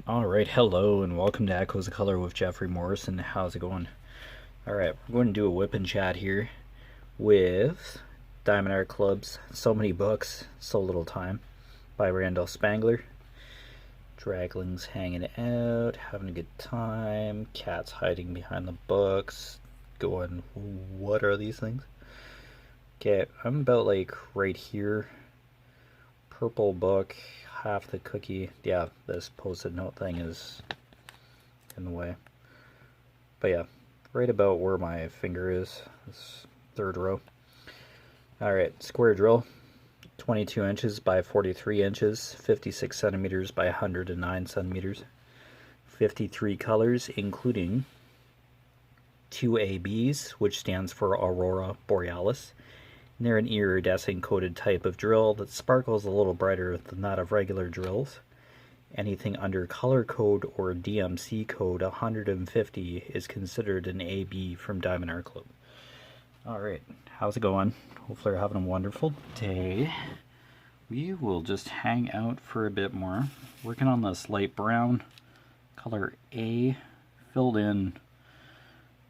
Alright, hello and welcome to Echoes of Color with Jefferey Morrison. How's it going? Alright, we're going to do a whip and chat here with Diamond Art Club's So Many Books, So Little Time by Randall Spangler. Draglings hanging out, having a good time, cats hiding behind the books, going, what are these things? Okay, I'm about like right here. Purple book, half the cookie. Yeah, this post-it note thing is in the way. But yeah, right about where my finger is, this third row. Alright, square drill, 22 inches by 43 inches, 56 centimeters by 109 centimeters, 53 colors, including 2 ABs, which stands for Aurora Borealis. And they're an iridescent coated type of drill that sparkles a little brighter than that of regular drills. Anything under color code or DMC code 150 is considered an AB from Diamond Art Club. Alright, how's it going? Hopefully you're having a wonderful day. We will just hang out for a bit more. Working on this light brown, color A, filled in.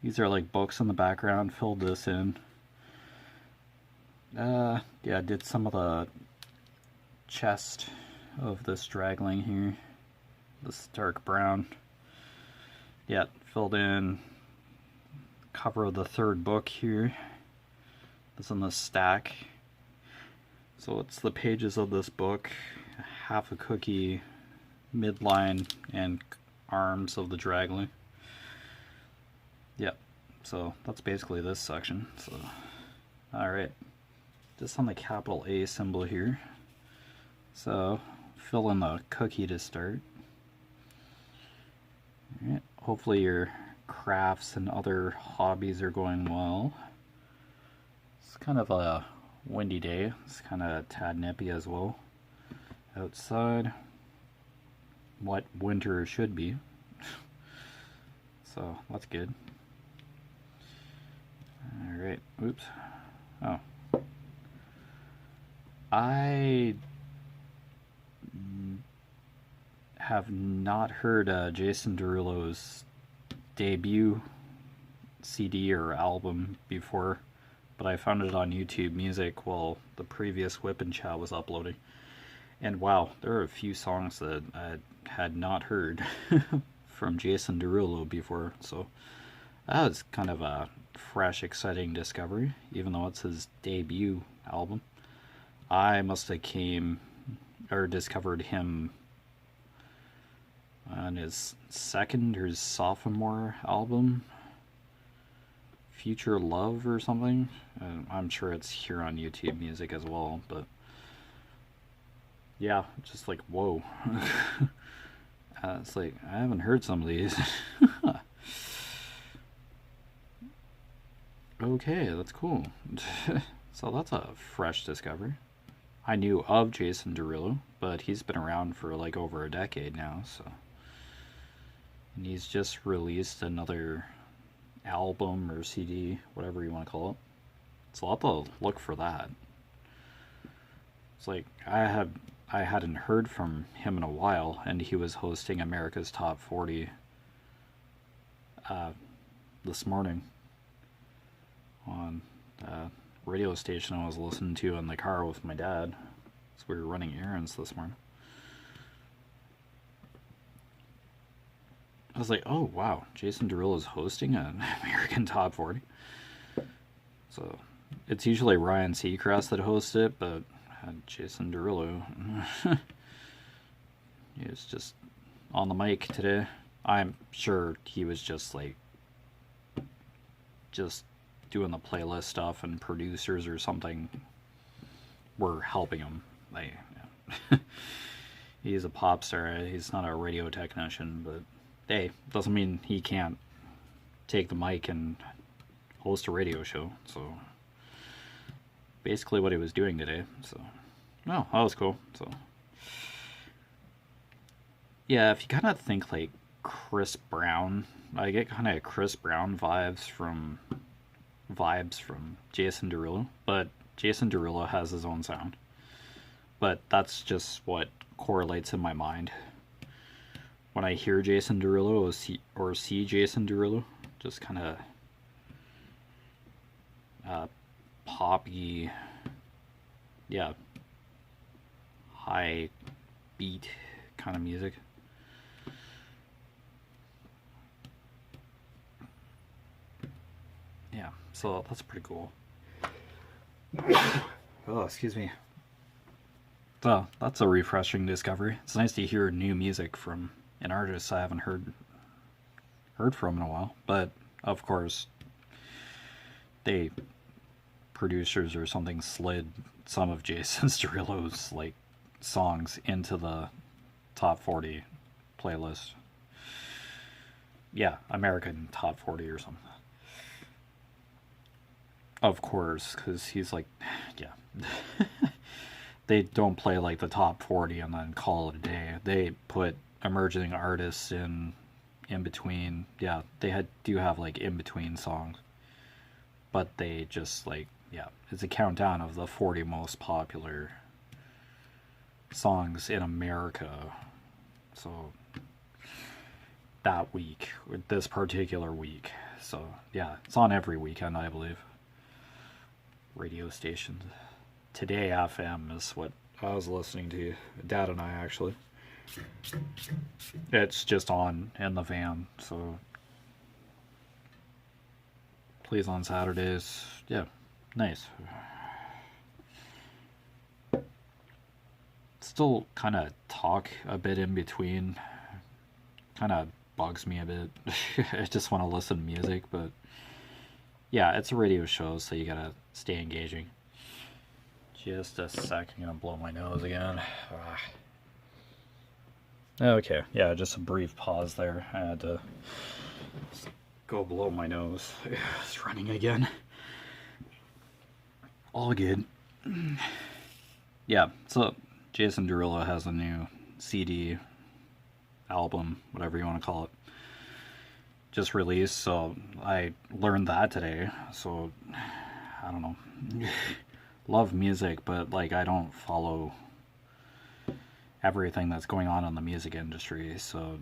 These are like books in the background, filled this in. Yeah, I did some of the chest of this straggling here. This dark brown. Yeah, filled in cover of the third book here. This in the stack. So it's the pages of this book, half a cookie, midline, and arms of the draggling. Yep, so that's basically this section. So, alright. Just on the capital A symbol here. So, fill in the cookie to start. Alright, hopefully your crafts and other hobbies are going well. It's kind of a windy day. It's kind of a tad nippy as well outside. What winter should be. So, that's good. Alright, oops. Oh. I have not heard Jason Derulo's debut CD or album before, but I found it on YouTube Music while the previous Whip and Chat was uploading. And wow, there are a few songs that I had not heard from Jason Derulo before, so that was kind of a fresh, exciting discovery, even though it's his debut album. I must have discovered him on his second or his sophomore album, Future Love or something. I'm sure it's here on YouTube Music as well, but yeah, just like, whoa. It's like, I haven't heard some of these. Okay, that's cool. So that's a fresh discovery. I knew of Jason Derulo, but he's been around for like over a decade now, so. And he's just released another album or CD, whatever you want to call it. So I'll have to look for that. It's like, I hadn't heard from him in a while, and he was hosting America's Top 40 this morning on radio station I was listening to in the car with my dad. So we were running errands this morning. I was like, oh wow, Jason Derulo is hosting an American Top 40. So it's usually Ryan Seacrest that hosts it, but Jason Derulo, he was just on the mic today. I'm sure he was just doing the playlist stuff, and producers or something were helping him. Yeah. He's a pop star. He's not a radio technician, but hey, doesn't mean he can't take the mic and host a radio show. So basically what he was doing today. So, oh, that was cool. So yeah, if you kind of think like Chris Brown, I get kind of Chris Brown vibes from Jason Derulo, but Jason Derulo has his own sound. But that's just what correlates in my mind. when I hear Jason Derulo or see Jason Derulo, just kind of poppy, yeah, high beat kind of music. Yeah, so that's pretty cool. Oh, excuse me. So that's a refreshing discovery. It's nice to hear new music from an artist I haven't heard from in a while. But of course, producers or something slid some of Jason Derulo's like songs into the top 40 playlist. Yeah, American top 40 or something. Of course, because he's like, yeah. They don't play like the top 40 and then call it a day. They put emerging artists in between. Yeah, they do have like in between songs, but they just like, yeah, it's a countdown of the 40 most popular songs in America. So that week, or this particular week. So yeah, it's on every weekend, I believe. Radio stations. Today FM is what I was listening to. Dad and I actually. It's just on in the van, so plays on Saturdays. Yeah, nice. Still kind of talk a bit in between. Kind of bugs me a bit. I just want to listen to music, but yeah, it's a radio show, so you gotta stay engaging. Just a sec, I'm gonna blow my nose again. Okay, yeah, just a brief pause there. I had to go blow my nose. It's running again. All good. Yeah, so Jason Derulo has a new CD, album, whatever you want to call it, just released, so I learned that today. So I don't know. Love music, but like I don't follow everything that's going on in the music industry, so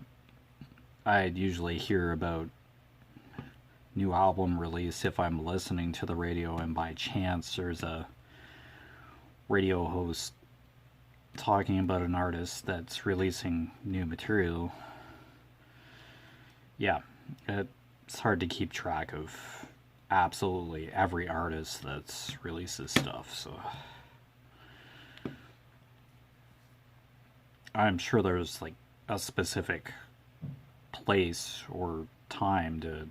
I usually hear about new album release if I'm listening to the radio and by chance there's a radio host talking about an artist that's releasing new material. Yeah, it's hard to keep track of absolutely every artist that's releases stuff, so I'm sure there's like a specific place or time to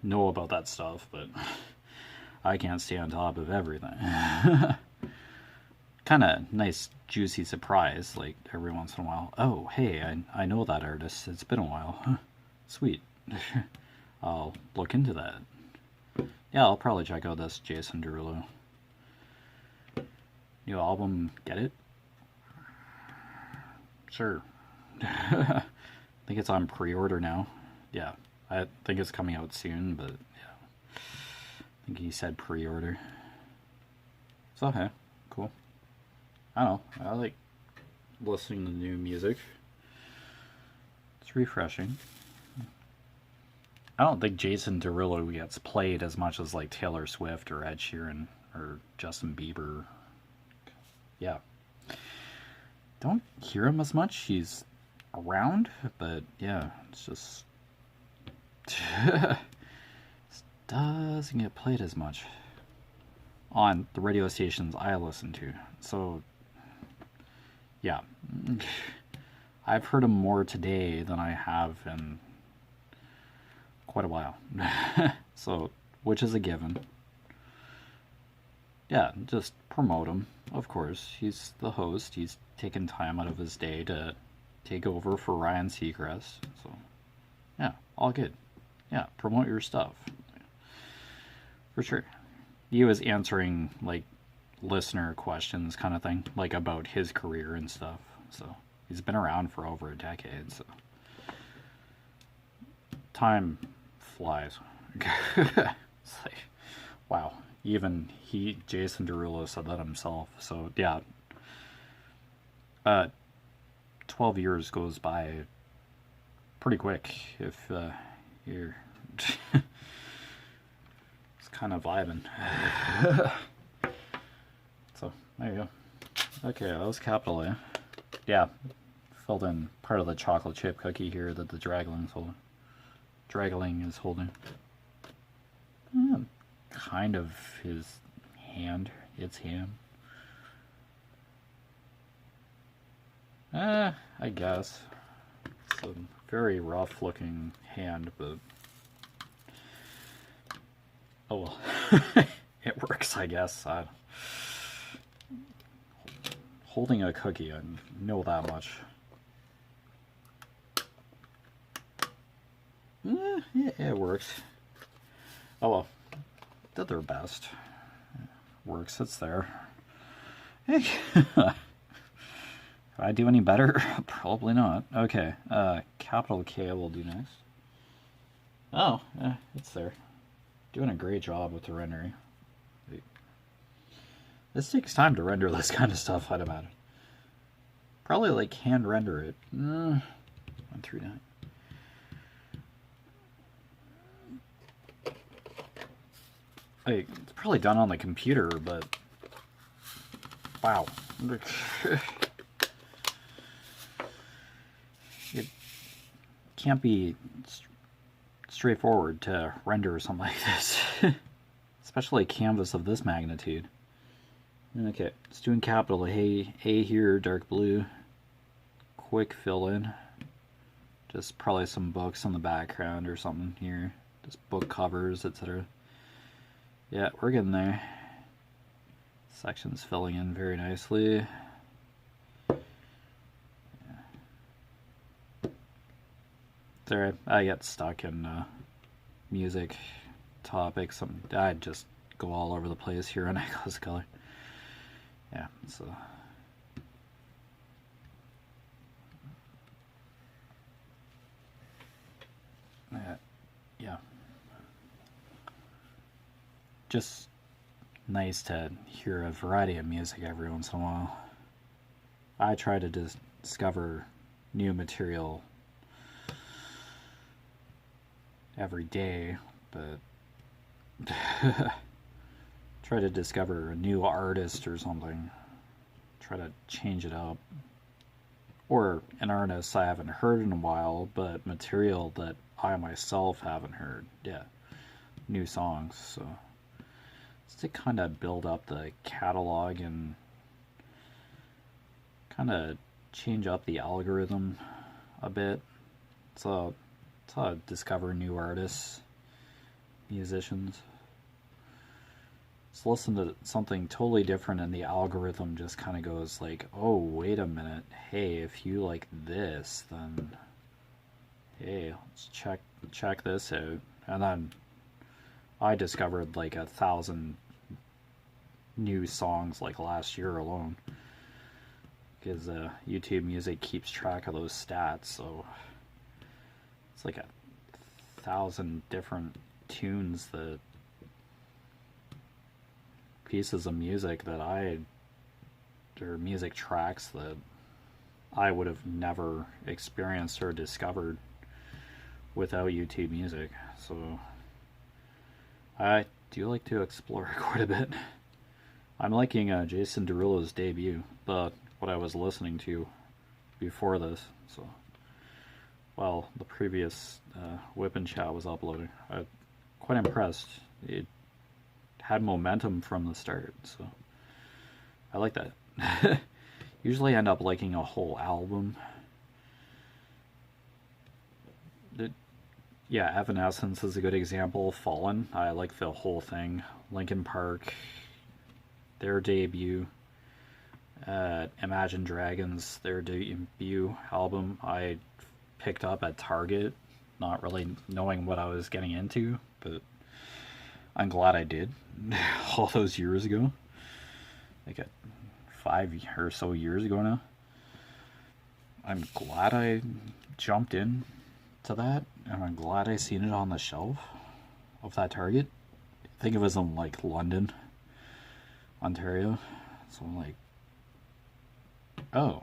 know about that stuff, but I can't stay on top of everything. Kind of nice juicy surprise, like every once in a while. Oh, hey, I know that artist. It's been a while. Huh. Sweet. I'll look into that. Yeah, I'll probably check out this Jason Derulo new album. Get it? Sure. I think it's on pre-order now. Yeah, I think it's coming out soon, but yeah, I think he said pre-order. So, okay, cool. I don't know, I like listening to new music. It's refreshing. I don't think Jason Derulo gets played as much as like Taylor Swift or Ed Sheeran or Justin Bieber. Yeah. Don't hear him as much. He's around, but yeah, it's just doesn't get played as much on the radio stations I listen to. So yeah, I've heard him more today than I have in quite a while. So, which is a given. Yeah, just promote him, of course. He's the host. He's taken time out of his day to take over for Ryan Seacrest. So, yeah, all good. Yeah, promote your stuff. For sure. He was answering, like, listener questions kind of thing, like about his career and stuff. So, he's been around for over a decade, so. Time flies. It's like, wow. Even Jason Derulo said that himself. So yeah, 12 years goes by pretty quick if you're it's kind of vibing. So there you go. Okay, that was capital A. Yeah, filled in part of the chocolate chip cookie here that the Dragling is holding. Kind of his hand, its hand. I guess. It's a very rough looking hand, but oh well. It works, I guess. Holding a cookie, I know that much. It works. Oh well. Did their best. Works, it's there. Hey. Can I do any better? Probably not. Okay, capital K will do next. Oh, it's there. Doing a great job with the rendering. This takes time to render this kind of stuff, I'd imagine. Probably like hand render it. 139. It's probably done on the computer, but wow. It can't be straightforward to render something like this, especially a canvas of this magnitude. Okay, it's doing capital A here, dark blue. Quick fill in. Just probably some books in the background or something here. Just book covers, etc. Yeah, we're getting there. Sections filling in very nicely. There, I get stuck in music topics. I just go all over the place here when I close color. Yeah, so yeah, just nice to hear a variety of music every once in a while. I try to discover new material every day, but try to discover a new artist or something. Try to change it up. Or an artist I haven't heard in a while, but material that I myself haven't heard. Yeah, new songs. So it's to kind of build up the catalog and kind of change up the algorithm a bit. So it's how to discover new artists, musicians. Just listen to something totally different and the algorithm just kind of goes like, oh, wait a minute. Hey, if you like this, then hey, let's check this out. And then I discovered like 1,000 new songs like last year alone, because YouTube Music keeps track of those stats. So it's like 1,000 different tunes, that pieces of music that or music tracks that I would have never experienced or discovered without YouTube Music. So I do like to explore quite a bit. I'm liking Jason Derulo's debut, but what I was listening to before this. So while the previous WIP and chat was uploading, I'm quite impressed. It had momentum from the start, so I like that. Usually I end up liking a whole album. Yeah, Evanescence is a good example. Fallen, I like the whole thing. Linkin Park, their debut. Imagine Dragons, their debut album, I picked up at Target, not really knowing what I was getting into, but I'm glad I did. All those years ago, like 5 or so years ago now. I'm glad I jumped in to that, and I'm glad I seen it on the shelf of that Target. I think it was in like London, Ontario. So I'm like, oh,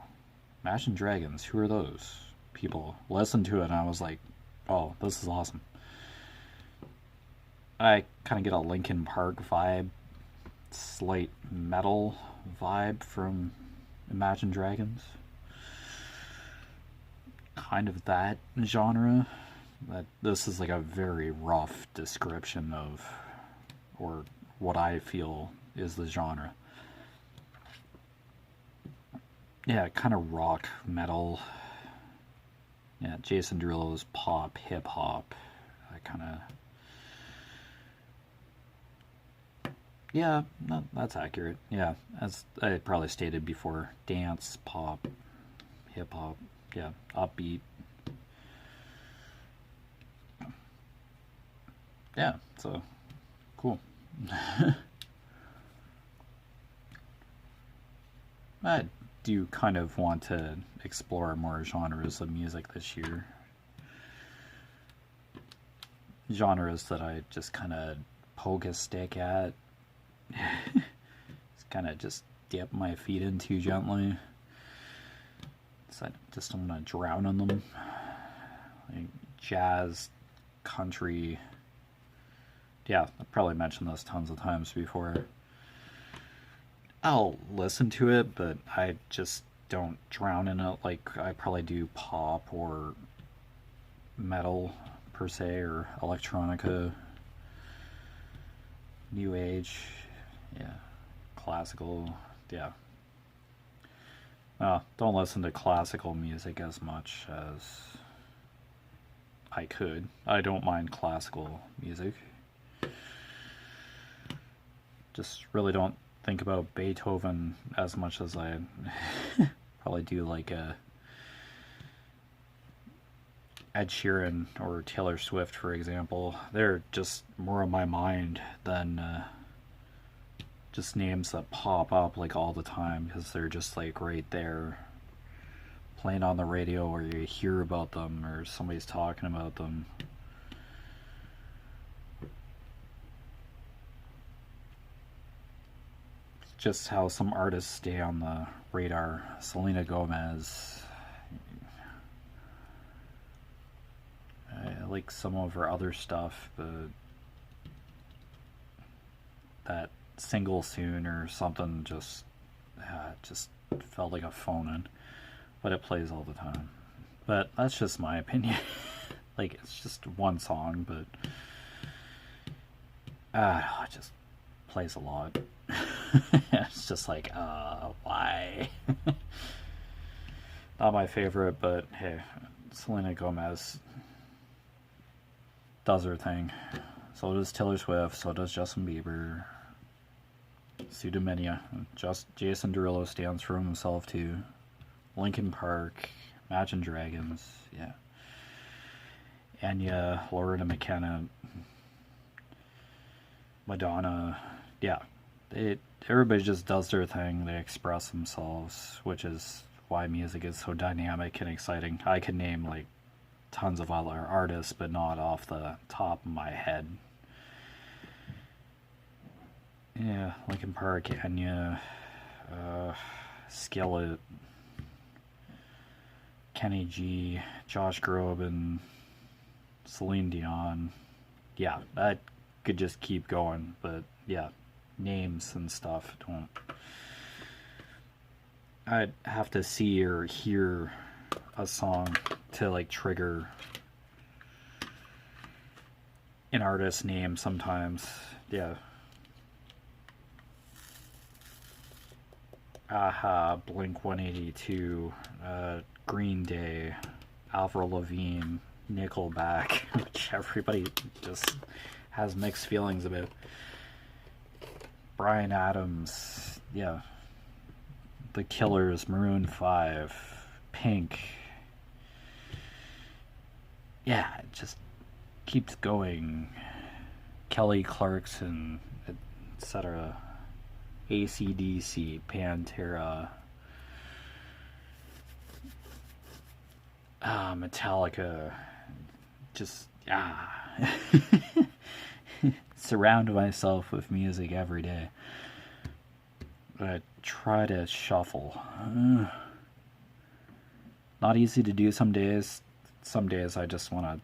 Imagine Dragons, who are those? people listened to it, and I was like, oh, this is awesome. I kind of get a Linkin Park vibe, slight metal vibe from Imagine Dragons. Kind of that genre. That this is like a very rough description of, or what I feel is the genre. Yeah, kind of rock, metal. Yeah, Jason Derulo's pop, hip hop. I kind of. Yeah, no, that's accurate. Yeah, as I probably stated before, dance, pop, hip hop. Yeah, upbeat. Yeah, so cool. I do kind of want to explore more genres of music this year. Genres that I just kind of poke a stick at. Kind of just dip my feet into gently. So I just don't want to drown in them. Like jazz, country. Yeah, I've probably mentioned this tons of times before. I'll listen to it, but I just don't drown in it like I probably do pop or metal per se, or electronica, new age, yeah, classical, yeah. Don't listen to classical music as much as I could. I don't mind classical music. Just really don't think about Beethoven as much as I probably do like Ed Sheeran or Taylor Swift, for example. They're just more on my mind than just names that pop up like all the time, because they're just like right there playing on the radio, or you hear about them or somebody's talking about them. Just how some artists stay on the radar. Selena Gomez. I like some of her other stuff, but that Single Soon or something just felt like a phone in. But it plays all the time. But that's just my opinion. Like, it's just one song, but it just plays a lot. It's just like, why? Not my favorite, but hey, Selena Gomez does her thing. So does Taylor Swift, so does Justin Bieber. Pseudomania. Just Jason Derulo stands for himself too. Linkin Park, Imagine Dragons, yeah. Enya, Loretta McKenna, Madonna, yeah. Everybody just does their thing. They express themselves, which is why music is so dynamic and exciting. I could name like tons of other artists, but not off the top of my head. Yeah, Linkin Park, Enya, Skillet, Kenny G, Josh Groban, Celine Dion. Yeah, I could just keep going, but yeah, names and stuff don't. I'd have to see or hear a song to like trigger an artist's name sometimes. Yeah. Aha, Blink 182, Green Day, Avril Lavigne, Nickelback, which everybody just has mixed feelings about. Bryan Adams, yeah. The Killers, Maroon 5, Pink. Yeah, it just keeps going. Kelly Clarkson, etc. AC/DC, Pantera, Metallica, just surround myself with music every day. I try to shuffle. Not easy to do some days. Some days I just want to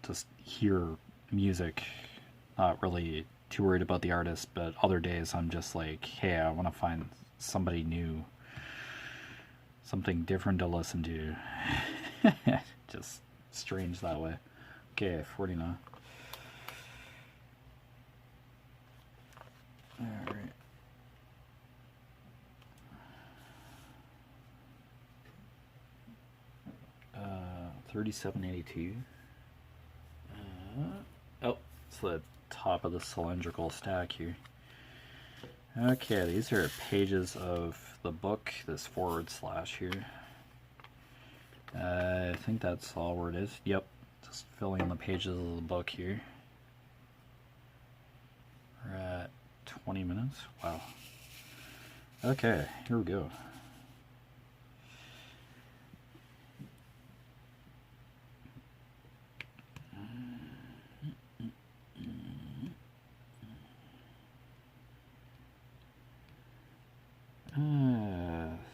just hear music, not really too worried about the artist, but other days I'm just like, hey, I want to find somebody new, something different to listen to. Just strange that way. Okay, 49. Alright. 3782. Oh, it's the top of the cylindrical stack here. Okay, these are pages of the book, this forward slash here. I think that's all where it is. Yep, just filling in the pages of the book here. We're at 20 minutes. Wow. Okay, here we go.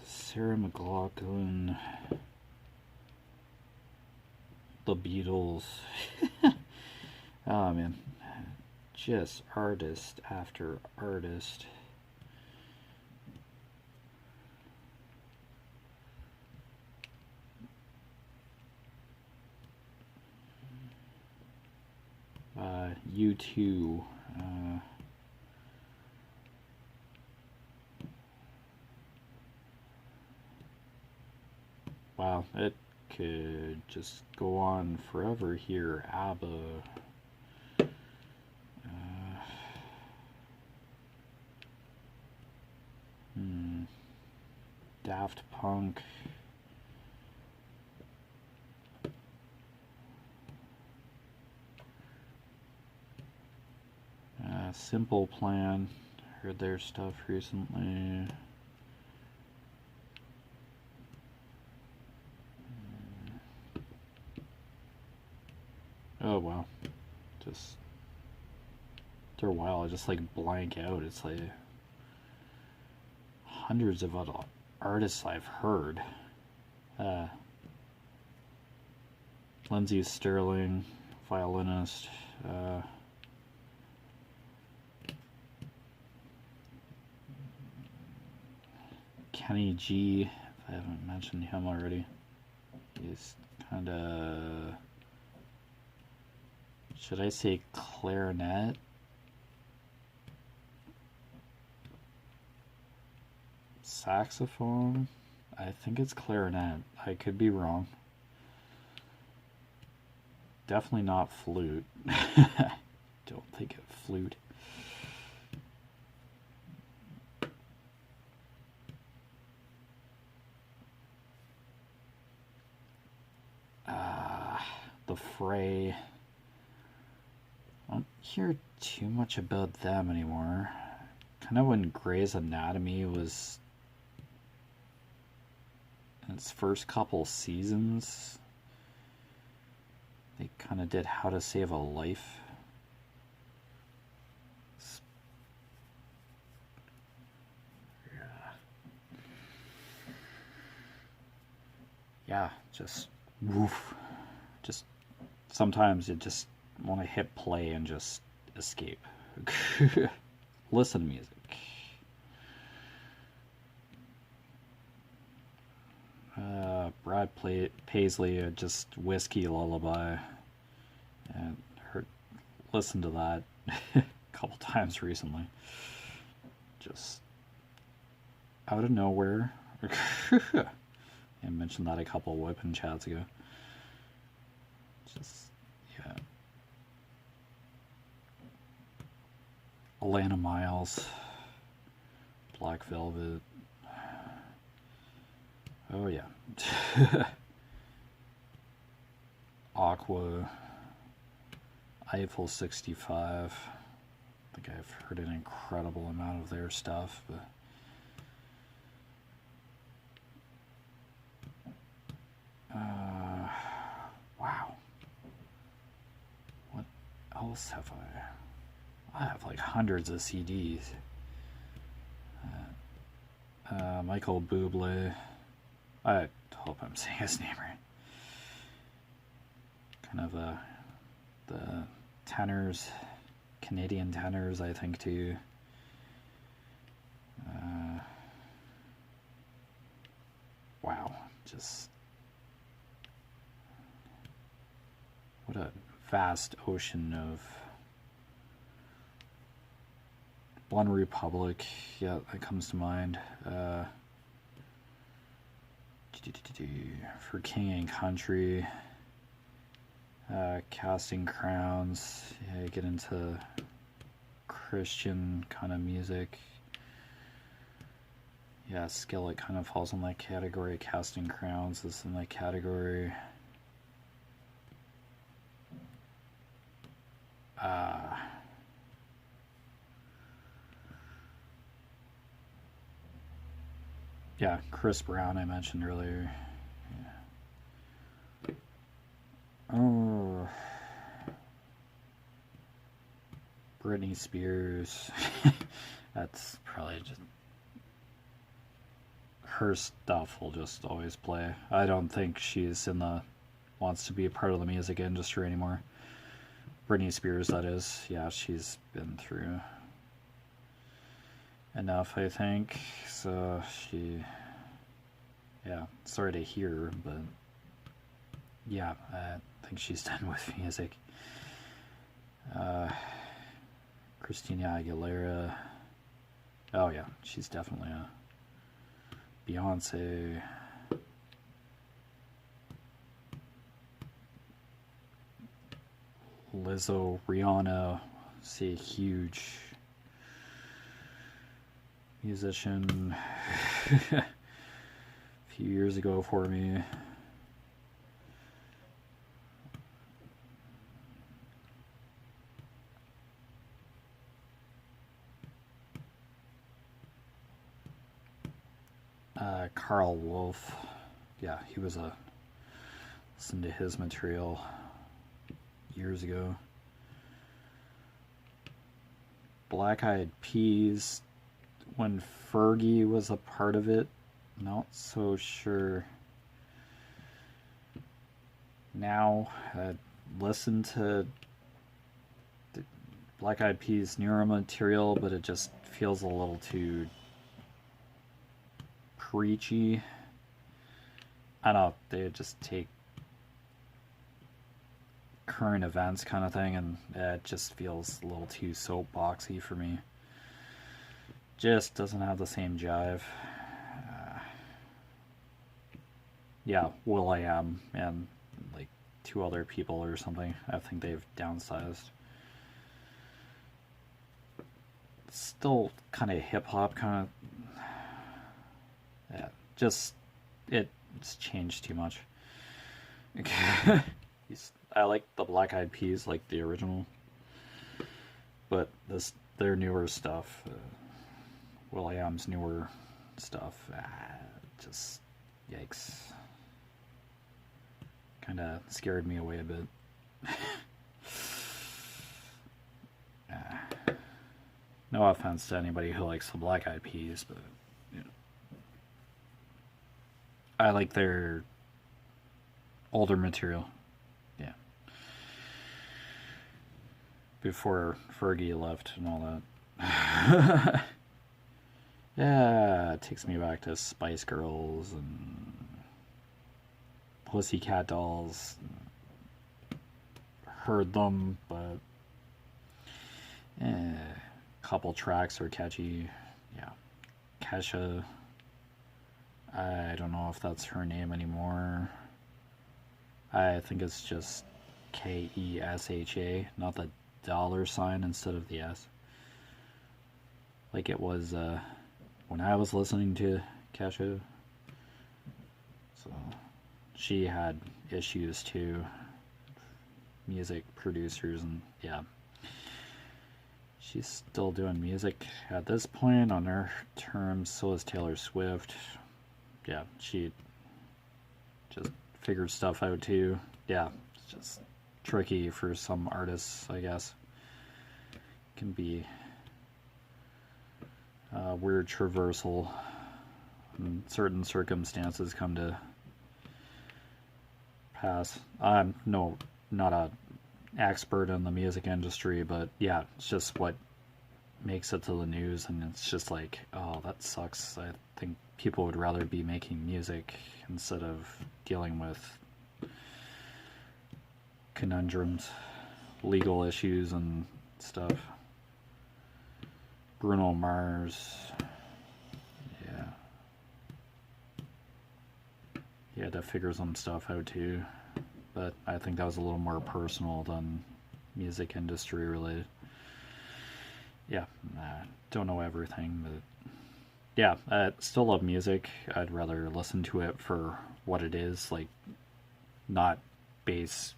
Sarah McLachlan, the Beatles. Oh man, just artist after artist. U2. Wow, it could just go on forever here. ABBA. Daft Punk. Simple Plan. Heard their stuff recently. Oh wow, just after a while I just like blank out. It's like hundreds of other artists I've heard. Lindsey Sterling, violinist. Kenny G, if I haven't mentioned him already. He's kind of, should I say clarinet? Saxophone? I think it's clarinet. I could be wrong. Definitely not flute. Don't think of flute. The Fray. I don't hear too much about them anymore. Kind of when Grey's Anatomy was in its first couple seasons, they kind of did How to Save a Life. Yeah, just woof. Just sometimes you just want to hit play and just escape. Listen to music. Brad Paisley, just Whiskey Lullaby, and listened to that a couple times recently. Just out of nowhere. I mentioned that a couple of WIP chats ago. Just, yeah. Alana Miles, Black Velvet. Oh yeah. Aqua, Eiffel 65. I think I've heard an incredible amount of their stuff, but wow. What else have I have like hundreds of CDs. Michael Bublé. hope I'm saying his name right. Kind of the tenors, Canadian tenors, I think, too. Wow, just what a vast ocean of One Republic. Yeah, that comes to mind. For King and Country, Casting Crowns. Yeah, you get into Christian kind of music. Yeah, Skillet kind of falls in that category. Casting Crowns is in that category. Yeah, Chris Brown I mentioned earlier. Yeah. Oh, Britney Spears. That's probably just her stuff will just always play. I don't think she's wants to be a part of the music industry anymore. Britney Spears, that is. Yeah, she's been through enough, I think. So yeah, sorry to hear, but yeah, I think she's done with music. Christina Aguilera. Oh yeah, she's definitely a Beyonce. Lizzo, Rihanna, see, huge musician a few years ago for me. Carl Wolf, yeah, he was listened to his material years ago. Black Eyed Peas, when Fergie was a part of it, not so sure. Now, listen to Black Eyed Peas' newer material, but it just feels a little too preachy. I don't know, they just take current events kind of thing, and it just feels a little too soapboxy for me. Just doesn't have the same jive. Yeah, will.i.am and like 2 other people or something. I think they've downsized. Still kind of hip hop, kind of. Yeah, it's changed too much. I like the Black Eyed Peas, like the original, but their newer stuff, will.i.am's newer stuff, just yikes. Kind of scared me away a bit. No offense to anybody who likes the Black Eyed Peas, but you know, I like their older material. Yeah. Before Fergie left and all that. Yeah, it takes me back to Spice Girls and Pussycat Dolls. Heard them, but a couple tracks are catchy. Yeah. Kesha. I don't know if that's her name anymore. I think it's just Kesha, not the $sign instead of the S. Like it was when I was listening to Kesha. So she had issues too. Music producers, and yeah. She's still doing music at this point on her terms. So is Taylor Swift. Yeah, she just figured stuff out too. Yeah, it's just tricky for some artists, I guess. Can be weird traversal. And certain circumstances come to pass. I'm not a expert in the music industry, but yeah, it's just what makes it to the news, and it's just like, oh, that sucks. I think people would rather be making music instead of dealing with conundrums, legal issues, and stuff. Bruno Mars, yeah, he had to figure some stuff out too, but I think that was a little more personal than music industry related. Yeah, don't know everything, but yeah, I still love music. I'd rather listen to it for what it is, like not base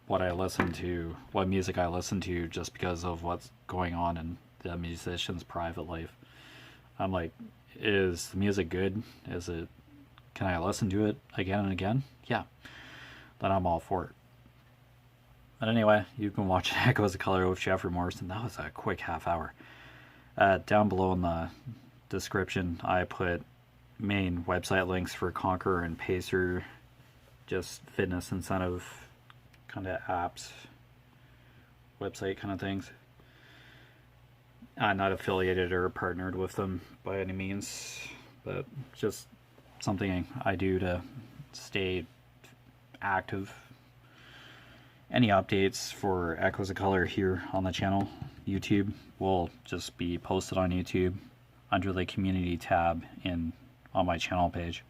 what music I listen to just because of what's going on in the musician's private life. I'm like, is the music good? Can I listen to it again and again? Yeah, then I'm all for it. But anyway, you can watch Echoes of Color with Jeffery Morrison. That was a quick half hour. Down below in the description, I put main website links for Conquer and Pacer, just fitness incentive kind of apps, website kind of things. I'm not affiliated or partnered with them by any means, but just something I do to stay active. Any updates for Echoes of Color here on the channel, YouTube, will just be posted on YouTube under the community tab on my channel page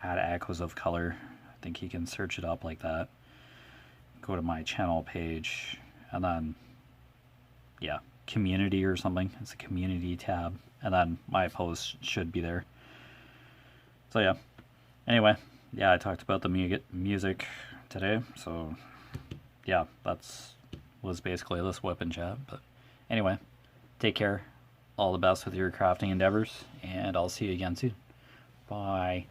at Echoes of Color. I think you can search it up like that. Go to my channel page, and then yeah, community or something. It's a community tab, and then my post should be there. So yeah, anyway, yeah, I talked about the music today, so yeah, was basically this WIP and chat. But anyway, take care, all the best with your crafting endeavors, and I'll see you again soon. Bye.